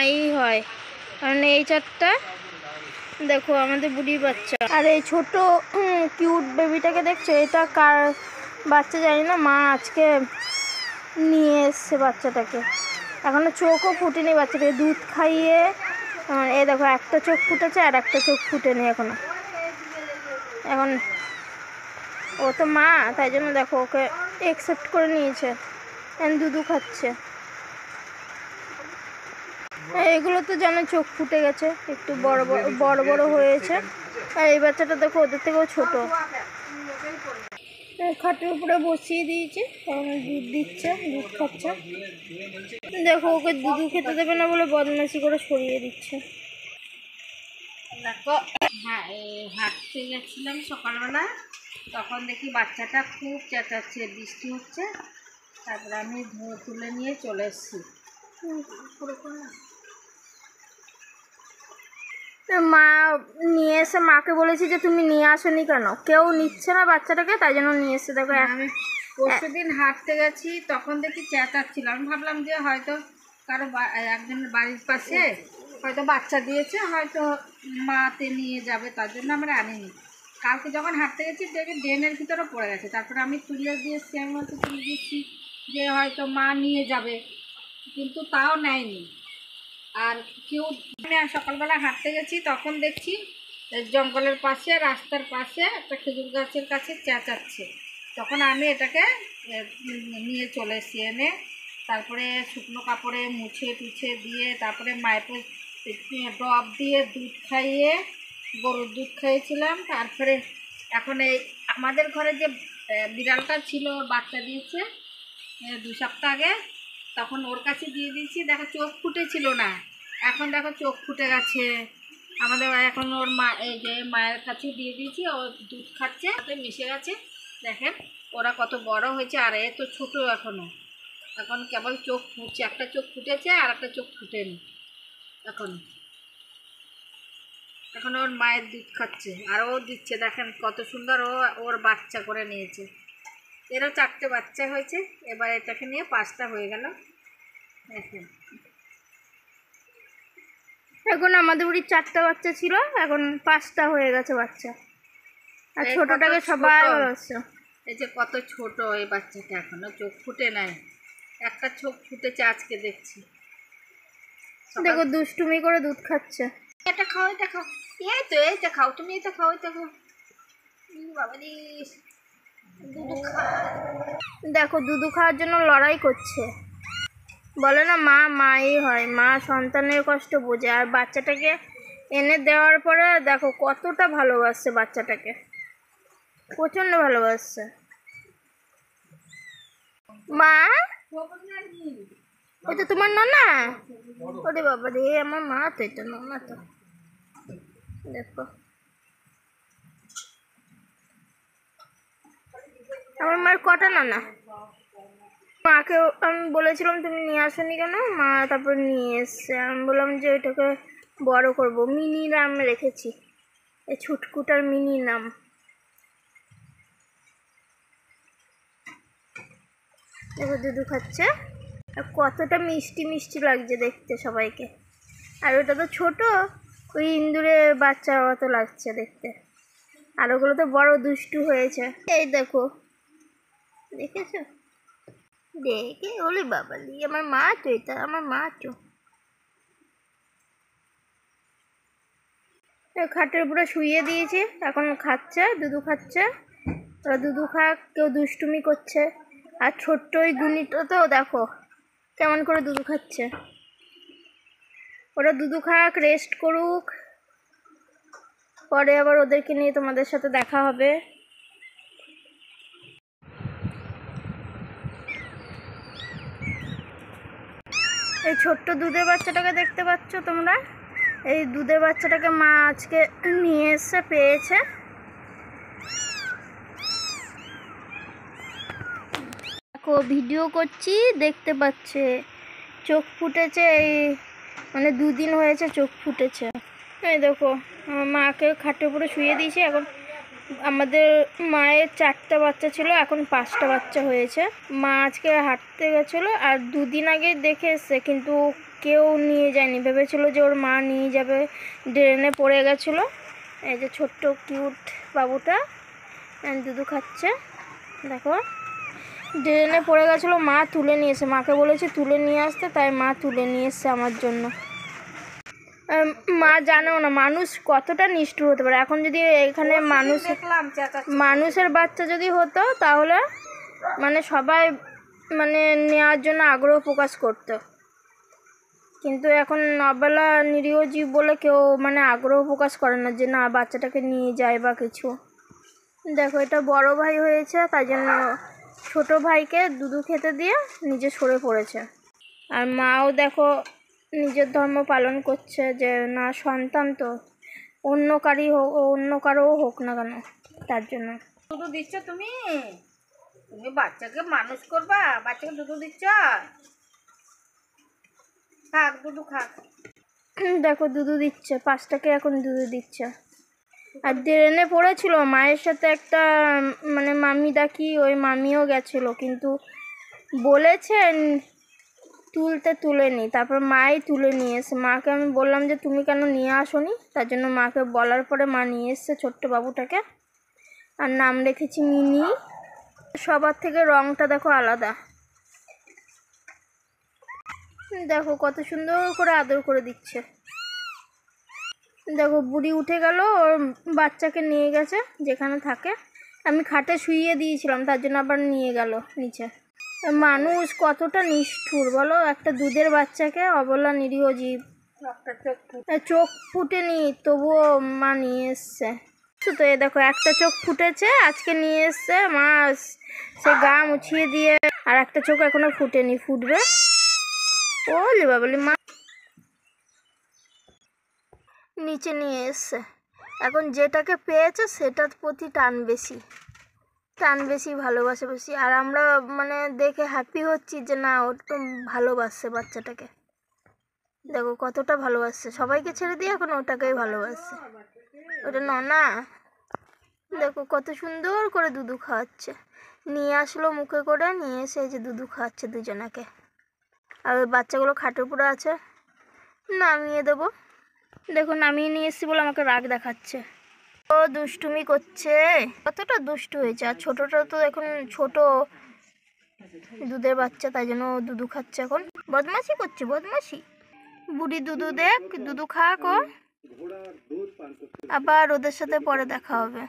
মাই হয়, কারণ এই চারটা দেখো আমাদের বুড়ির বাচ্চা। আর এই ছোট কিউট বেবিটাকে দেখছো, এটা কার বাচ্চা জানি না, মা আজকে নিয়ে এসছে বাচ্চাটাকে। এখনো চোখও ফুটেনি বাচ্চাটাকে, দুধ খাইয়ে এই দেখো একটা চোখ ফুটেছে আর একটা চোখ ফুটেনি এখনো। এখন ও তো মা, তাই জন্য দেখো ওকে একসেপ্ট করে নিয়েছে, দুধু খাচ্ছে। এগুলো তো জানো চোখ ফুটে গেছে, একটু বড় বড় হয়েছে। আর এই বাচ্চাটা দেখো ওদের থেকেও ছোট। খাটের উপরে বসিয়ে দিয়েছে, কারণ দুধ দিচ্ছে, দুধ খাচ্ছে। দেখো ওকে দুধ খেতে দেবে না বলে বদমাশি করে সরিয়ে দিচ্ছে। দেখো হাঁটতে গেছিলাম সকালবেলা, তখন দেখি বাচ্চাটা খুব চেঁচাচ্ছে, বৃষ্টি হচ্ছে। তারপরে আমি তুলে নিয়ে চলে এসেছি। মা নিয়ে এসে মাকে বলেছি যে তুমি নিয়ে আসোনি কেন, কেউ নিচ্ছে না বাচ্চাটাকে, তাই জন্য নিয়ে এসে। দেখো আমি পরশু দিন হাঁটতে গেছি, তখন দেখি চেঁচাচ্ছিল। আমি ভাবলাম যে হয়তো কারো একজনের বাড়ির পাশে হয়তো বাচ্চা দিয়েছে, হয়তো মাতে নিয়ে যাবে, তার জন্য আমরা আনিনি। কালকে যখন হাঁটতে গেছি দেখি ড্রেনের ভিতরে পড়ে গেছে। তারপরে আমি তুলে দিয়েছি, আমি হয়তো তুলে দিয়েছি যে হয়তো মা নিয়ে যাবে, কিন্তু তাও নেয়নি। আর কেউ সকালবেলা হাঁটতে গেছি, তখন দেখছি জঙ্গলের পাশে, রাস্তার পাশে একটা খেজুর গাছের কাছে চেঁচাচ্ছে। তখন আমি এটাকে নিয়ে চলে এসেছি, এনে তারপরে শুকনো কাপড়ে মুছে টুছে দিয়ে, তারপরে মায়ের ডব দিয়ে দুধ খাইয়ে, গরুর দুধ খাইয়েছিলাম। তারপরে এখন এই আমাদের ঘরে যে বিড়ালটা ছিল, ওর বাচ্চা দিয়েছে 2 সপ্তাহ আগে, তখন ওর কাছে দিয়ে দিয়েছি। দেখো চোখ ফুটেছিল না, এখন দেখো চোখ ফুটে গেছে আমাদের। এখন ওর মা, এই যে মায়ের কাছে দিয়ে দিয়েছি, ও দুধ খাচ্ছে, সাথে মিশে গেছে। দেখেন ওরা কত বড় হয়েছে। আর এ তো ছোটো এখনও, এখন কেবল চোখ ফুটছে, একটা চোখ ফুটেছে আর একটা চোখ ফুটেনি এখন ওর মায়ের দুধ খাচ্ছে আর ও দিচ্ছে। দেখেন কত সুন্দর, ওর বাচ্চা করে নিয়েছে। এরও 4টে বাচ্চা হয়েছে, এবার এটাকে নিয়ে 5টা হয়ে গেল। দেখেন এখন আমাদের বাড়ির 4টা বাচ্চা ছিল, এখন 5টা হয়ে গেছে বাচ্চা। আর ছোটটাকে সবাই ভালোবাসছে। এই যে কত ছোট এই বাচ্চাটা, এখনো চোখ ফুটে নাই, একটা চোখ ফুটেছে আজকে দেখছি। দেখো দুষ্টুমি করে দুধ খাচ্ছে। এটা খাও, এটা খাও, এইটা খাও, তুমি এটা খাও, এটা খাও। বাবারি দুধু খা। দেখো দুধু খাওয়ার জন্য লড়াই করছে। বলে না মা মাই হয়, মা সন্তানের কষ্ট বোঝে। আর বাচ্চাটাকে এনে দেওয়ার পরে দেখো কতটা ভালোবাসছে বাচ্চাটাকে, প্রচন্ড ভালোবাসছে। মা এটা তোমার ননা? ওরে বাবা রে, আমার মা তো, এটা ননা তো। দেখো আমার মার কটা নানা। মাকে আমি বলেছিলাম তুমি নিয়ে আসোনি কেন, মা তারপর নিয়ে এসছে। আমি বললাম যে ওইটাকে বড় করব, মিনি নাম রেখেছি, এই ছুটকুটার মিনি নাম। দেখো দুধু খাচ্ছে, আর কতটা মিষ্টি মিষ্টি লাগছে দেখতে সবাইকে। আর ওটা তো ছোট, ওই ইন্দুরের বাচ্চা মতো লাগছে দেখতে। আর ওগুলো তো বড় দুষ্টু হয়েছে। এই দেখো, দেখেছো? দেখে ওলে বাবা লি, আমার মা তো, এটা আমার মা তো। খাটের উপরে শুইয়ে দিয়েছি, এখন খাচ্ছে, দুধু খাচ্ছে। ওরা দুধু খাক, কেউ দুষ্টুমি করছে। আর ছোট্ট ওই গুনিটা তো দেখো কেমন করে দুধু খাচ্ছে। ওরা দুধু খাক, রেস্ট করুক, পরে আবার ওদেরকে নিয়ে তোমাদের সাথে দেখা হবে। এই ছোট্ট দুধের বাচ্চাটাকে দেখতে পাচ্ছ তোমরা? এই দুধের বাচ্চাটাকে মা আজকে নিয়ে এসে পেয়েছে। দেখো ভিডিও করছি, দেখতে পাচ্ছে, চোখ ফুটেছে। এই মানে 2 দিন হয়েছে চোখ ফুটেছে। এই দেখো আমার মাকে খাটের উপরে শুয়ে দিয়েছি। এখন আমাদের মায়ের 4টা বাচ্চা ছিল, এখন 5টা বাচ্চা হয়েছে। মা আজকে হাঁটতে গেছিলো আর 2 দিন আগে দেখে এসছে, কিন্তু কেউ নিয়ে যায়নি, ভেবেছিল যে ওর মা নিয়ে যাবে, ড্রেনে পড়ে গেছিলো। এই যে ছোট্ট কিউট বাবুটা দুধু খাচ্ছে, দেখো ড্রেনে পড়ে গেছিলো, মা তুলে নিয়ে এসে, মাকে বলেছে তুলে নিয়ে আসতে, তাই মা তুলে নিয়ে এসছে আমার জন্য। মা জানেও না মানুষ কতটা নিষ্ঠুর হতে পারে। এখন যদি এখানে মানুষের বাচ্চা যদি হতো তাহলে মানে সবাই মানে নেওয়ার জন্য আগ্রহ প্রকাশ করতো, কিন্তু এখন অবেলা নিরীহ জীব বলে কেউ মানে আগ্রহ প্রকাশ করে না যে না বাচ্চাটাকে নিয়ে যায় বা কিছু। দেখো এটা বড় ভাই হয়েছে, তাই জন্য ছোট ভাইকে দুধু খেতে দিয়ে নিজে সরে পড়েছে। আর মাও দেখো নিজের ধর্ম পালন করছে যে না সন্তান তো অন্য কারো হোক না কেন, তার জন্য। দুধু দিচ্ছ তুমি? তুমি বাচ্চাকে মানুষ করবা, বাচ্চাকে দুধু দিচ্ছ? খাক দুধু খাক। দেখো দুধু দিচ্ছে, 5টাকে এখন দুধু দিচ্ছে। আর ড্রেনে পড়েছিল, মায়ের সাথে একটা মানে মামি ডাকি, ওই মামিও গেছিলো, কিন্তু বলেছে তুলেনি, তারপর মাই তুলে নিয়ে এসে। মাকে আমি বললাম যে তুমি কেন নিয়ে আসোনি, তার জন্য মাকে বলার পরে মা নিয়ে এসছে ছোট্ট বাবুটাকে, আর নাম রেখেছি মিনি। সবার থেকে রংটা দেখো আলাদা, দেখো কত সুন্দর করে আদর করে দিচ্ছে। দেখো বুড়ি উঠে গেল, ওর বাচ্চাকে নিয়ে গেছে যেখানে থাকে, আমি খাটে শুইয়ে দিয়েছিলাম, তার জন্য আবার নিয়ে গেল নিচে। মানুষ কতটা নিষ্ঠুর বলো, একটা দুধের বাচ্চাকে, অবলা নিরীহ জীব, চোখ ফুটেনি তবুও মা নিয়ে এসছে। তো এ দেখো একটা চোখ ফুটেছে, আজকে নিয়ে এসছে মা, সে গা মুছিয়ে দিয়ে, আর একটা চোখ এখনো ফুটেনি, ফুটবে। ওলি বাবলি মা নিচে নিয়ে এসছে, এখন যেটাকে পেয়েছে সেটার প্রতি টান বেশি, ভালোবাসে বেশি। আর আমরা মানে দেখে হ্যাপি হচ্ছি যে না ওর তো ভালোবাসছে বাচ্চাটাকে, দেখো কতটা ভালোবাসছে, সবাইকে ছেড়ে দিয়ে এখন ওটাকেই ভালোবাসছে। ওটা না দেখো কত সুন্দর করে দুধু খাওয়াচ্ছে, নিয়ে আসলো মুখে করে, নিয়ে এসে এই যে দুধু খাওয়াচ্ছে দুজনাকে। আর ওই বাচ্চাগুলো খাটের উপরে আছে, নামিয়ে দেবো। দেখো নামিয়ে নিয়ে এসেছি বলে আমাকে রাগ দেখাচ্ছে, ও দুষ্টুমি করছে, কতটা দুষ্টু হয়েছে। আর ছোটটা তো এখন ছোট দুধের বাচ্চা, তাই জন্য দুধু খাচ্ছে, এখন বদমাশি করছে, বদমাশি। বুড়ি দুধু দেখ, দুধু খাক ও, আবার ওদের সাথে পরে দেখা হবে।